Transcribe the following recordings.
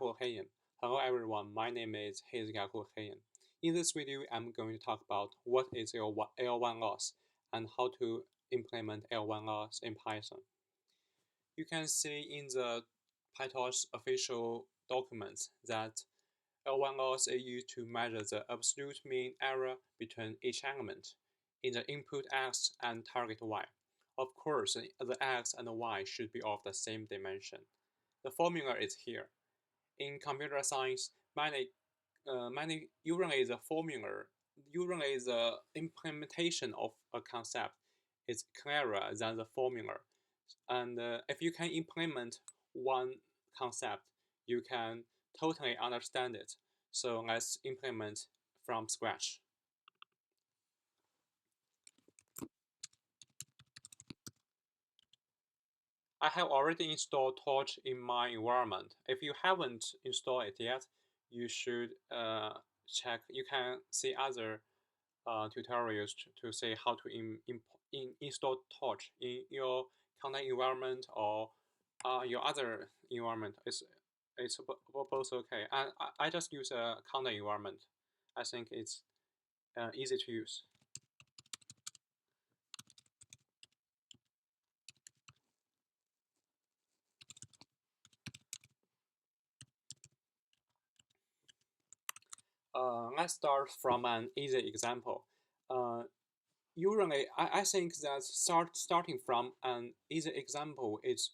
Heyen. Hello everyone, my name is Heyen. In this video, I'm going to talk about what is L1 loss and how to implement L1 loss in Python. You can see in the PyTorch official documents that L1 loss is used to measure the absolute mean error between each element in the input x and target y. Of course, the x and the y should be of the same dimension. The formula is here. In computer science, usually the implementation of a concept is clearer than the formula. And if you can implement one concept, you can totally understand it. So let's implement from scratch. I have already installed Torch in my environment. If you haven't installed it yet, you should check. You can see other tutorials to say how to install Torch in your content environment or your other environment. It's both okay. And I just use a content environment. I think it's easy to use. Let's start from an easy example. Usually, I think that starting from an easy example is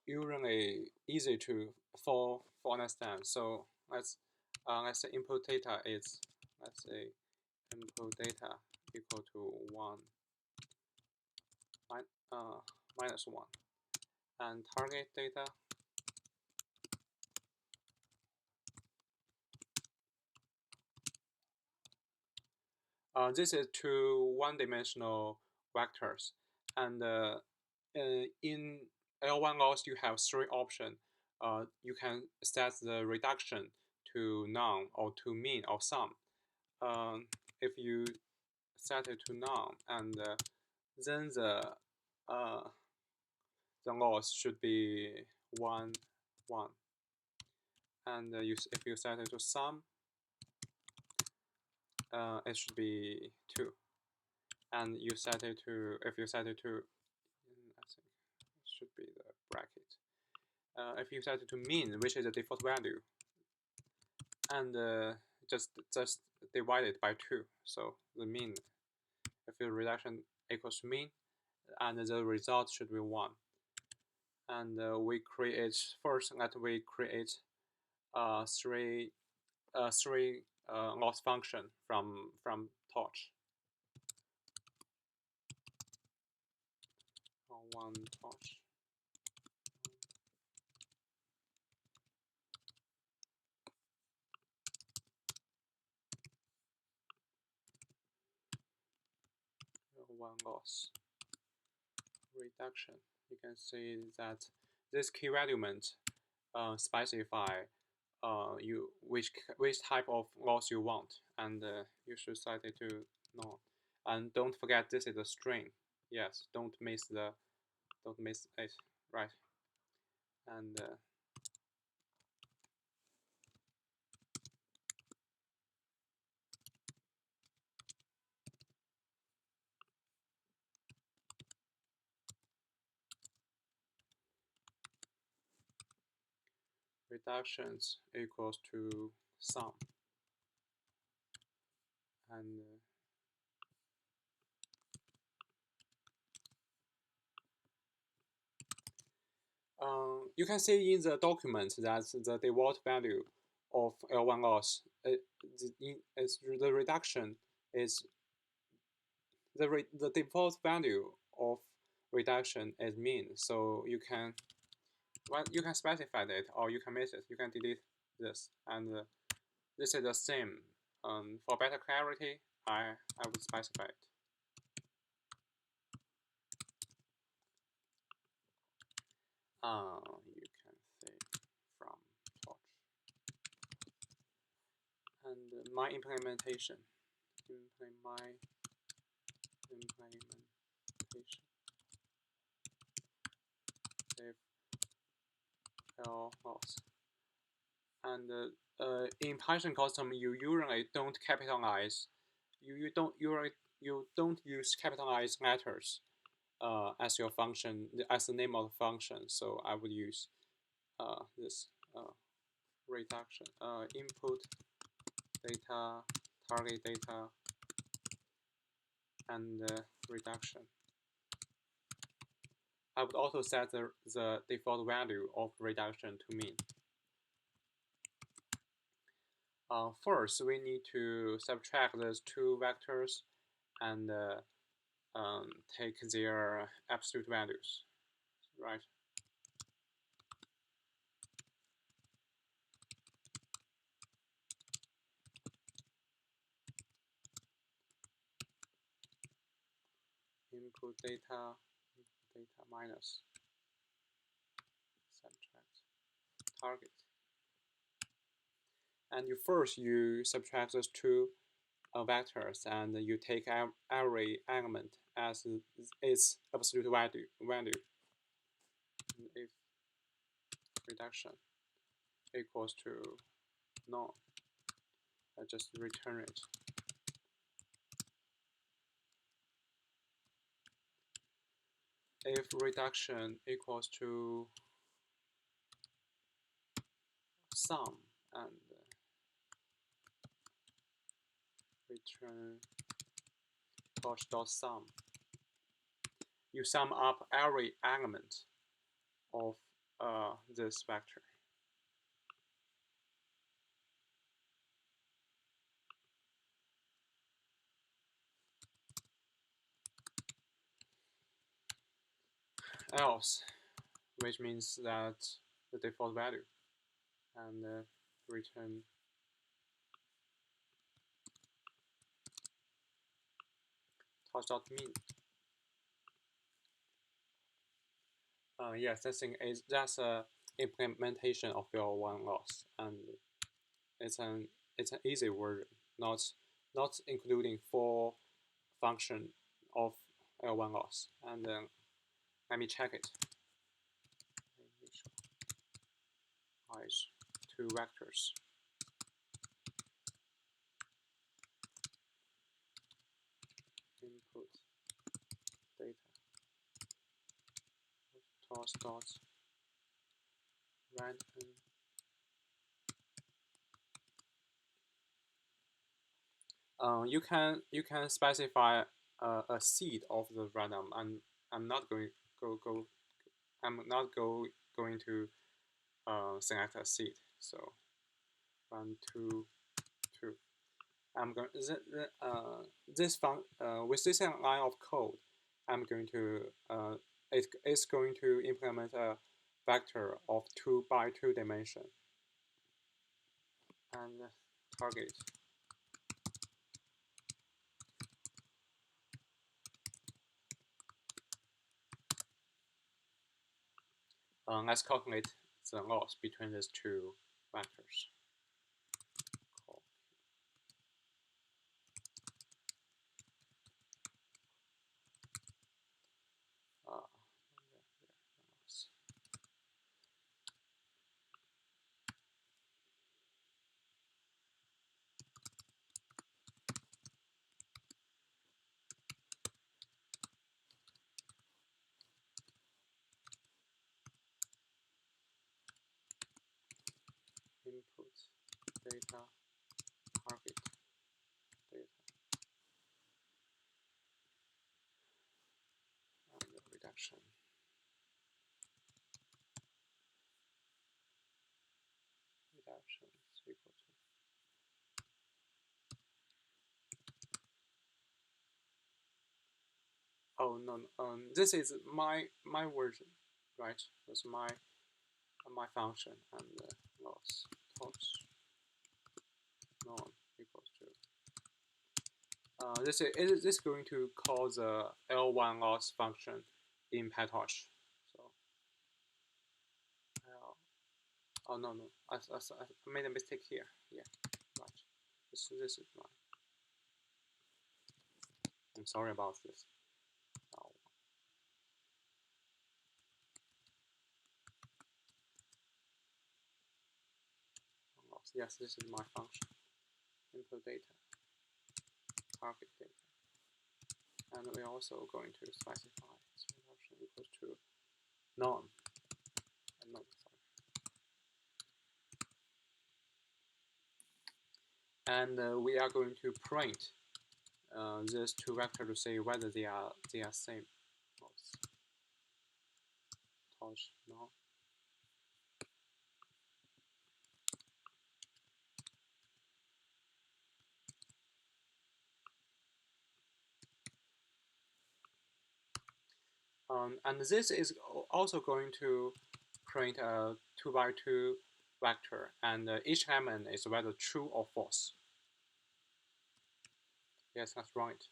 usually easy for understand. So let's say input data is, let's say input data equal to 1 minus 1, and target data this is two one-dimensional vectors, and in L1 loss you have three options. You can set the reduction to none or to mean or sum. If you set it to none, and then the loss should be 1, 1. And if you set it to sum, it should be 2. And you set it to, if you set it to, I think it should be the bracket. If you set it to mean, which is the default value, and just divide it by 2. So the mean, if the reduction equals to mean, and the result should be 1. And we create, first let we create three loss function from Torch. One Torch. One loss reduction. You can see that this key element specify which type of loss you want, and you should set it to none. And don't forget this is a string. Yes, don't miss it, right? And reductions equals to sum, and you can see in the document that the default value of L1 loss the reduction is the default value of reduction is mean. So you can specify it, or you can miss it. You can delete this, and this is the same. For better clarity, I would specify it. You can say from Torch, and my implementation. If L loss, And in Python custom, you usually don't capitalize. You don't use capitalized letters as your function as the name of the function. So I would use this reduction input data, target data, and reduction. I would also set the default value of reduction to mean. First, we need to subtract those two vectors and take their absolute values, right? Input data minus subtract target. And you subtract those two vectors and you take every element as its absolute value. And if reduction equals to none, I just return it. If reduction equals to sum and return torch.sum, you sum up every element of this vector. Else, which means that the default value, and return torch.mean. Yes, that's a implementation of L1 loss, and it's an easy version, not including full function of L1 loss. And then let me check it. Initialize two vectors. Input data toss dot random. You can specify a seed of the random. I'm not going go I'm not going to select a seed. So 1, 2, 2. I'm going this with this line of code, I'm going to it's going to implement a vector of 2 by 2 dimension and target. Let's calculate the loss between these two vectors. Uh, input data target data and reduction. Reduction is equal to no, this is my version, right? That's my function and loss torch non equals to this is going to call the L1 loss function in PyTorch. So oh no, I made a mistake here. Yeah, right. This is right. I'm sorry about this. Oh, Yes, this is my function. Input data, target data. And we're also going to specify this reduction equals to none. No, and we are going to print these two vectors to say whether they are same. Touch no. And this is also going to print a 2 by 2 vector, and each element is whether true or false. Yes, that's right.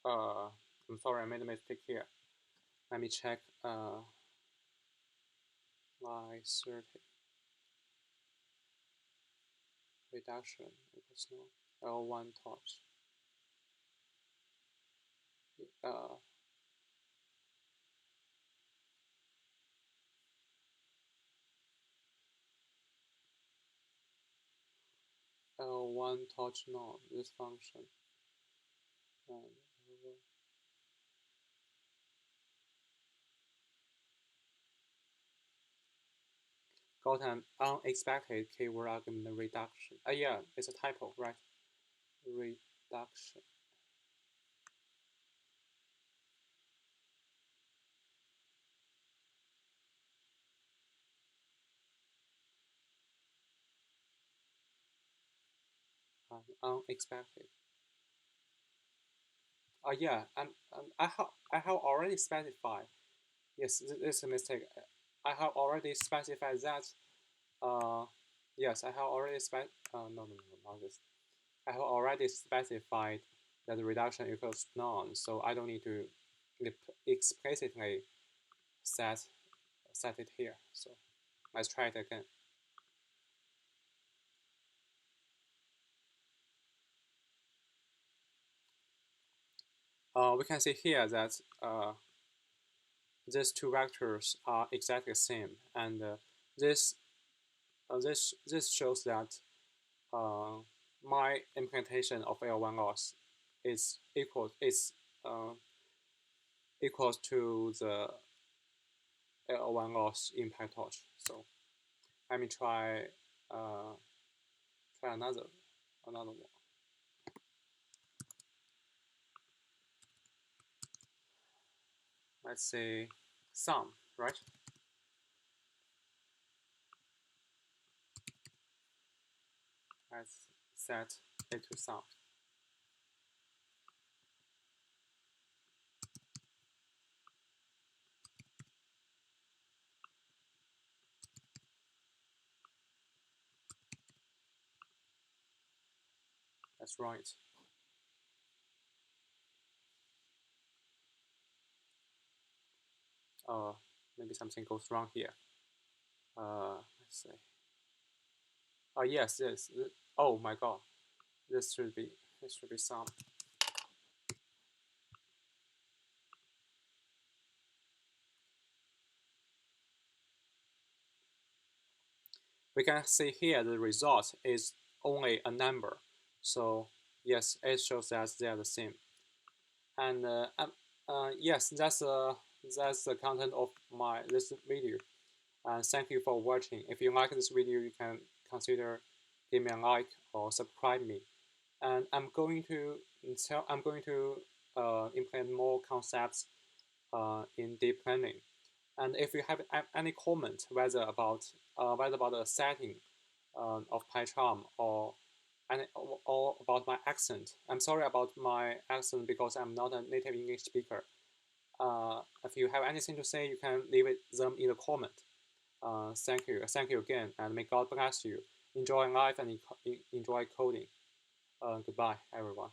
I'm sorry, I made a mistake here. Let me check line 30. Reduction equals no. L1 touch. Uh, L1 touch none, this function. And got an unexpected keyword argument reduction. Yeah, it's a typo, right? Reduction. Unexpected. Yeah, and I have already specified. Yes, this is a mistake. I have already specified that. Uh, yes, I have already no, not this. I have already specified that the reduction equals none, so I don't need to explicitly set it here. So let's try it again. We can see here that these two vectors are exactly the same, and this this shows that my implementation of L1 loss is uh, equals to the L1 loss in PyTorch. So let me try another one. Let's say sum, right? Let's set it to sum. That's right. Maybe something goes wrong here. Let's see. Oh yes, yes. Oh my god, this should be sum. We can see here the result is only a number. So yes, it shows that they are the same. And yes, that's the content of this video. And thank you for watching. If you like this video, you can consider give me a like or subscribe me. And I'm going to implement more concepts in deep learning. And if you have any comment, whether about the setting of PyCharm or about my accent, I'm sorry about my accent because I'm not a native English speaker. If you have anything to say, you can leave them in the comment. Thank you again, and may God bless you. Enjoy life and enjoy coding. Goodbye, everyone.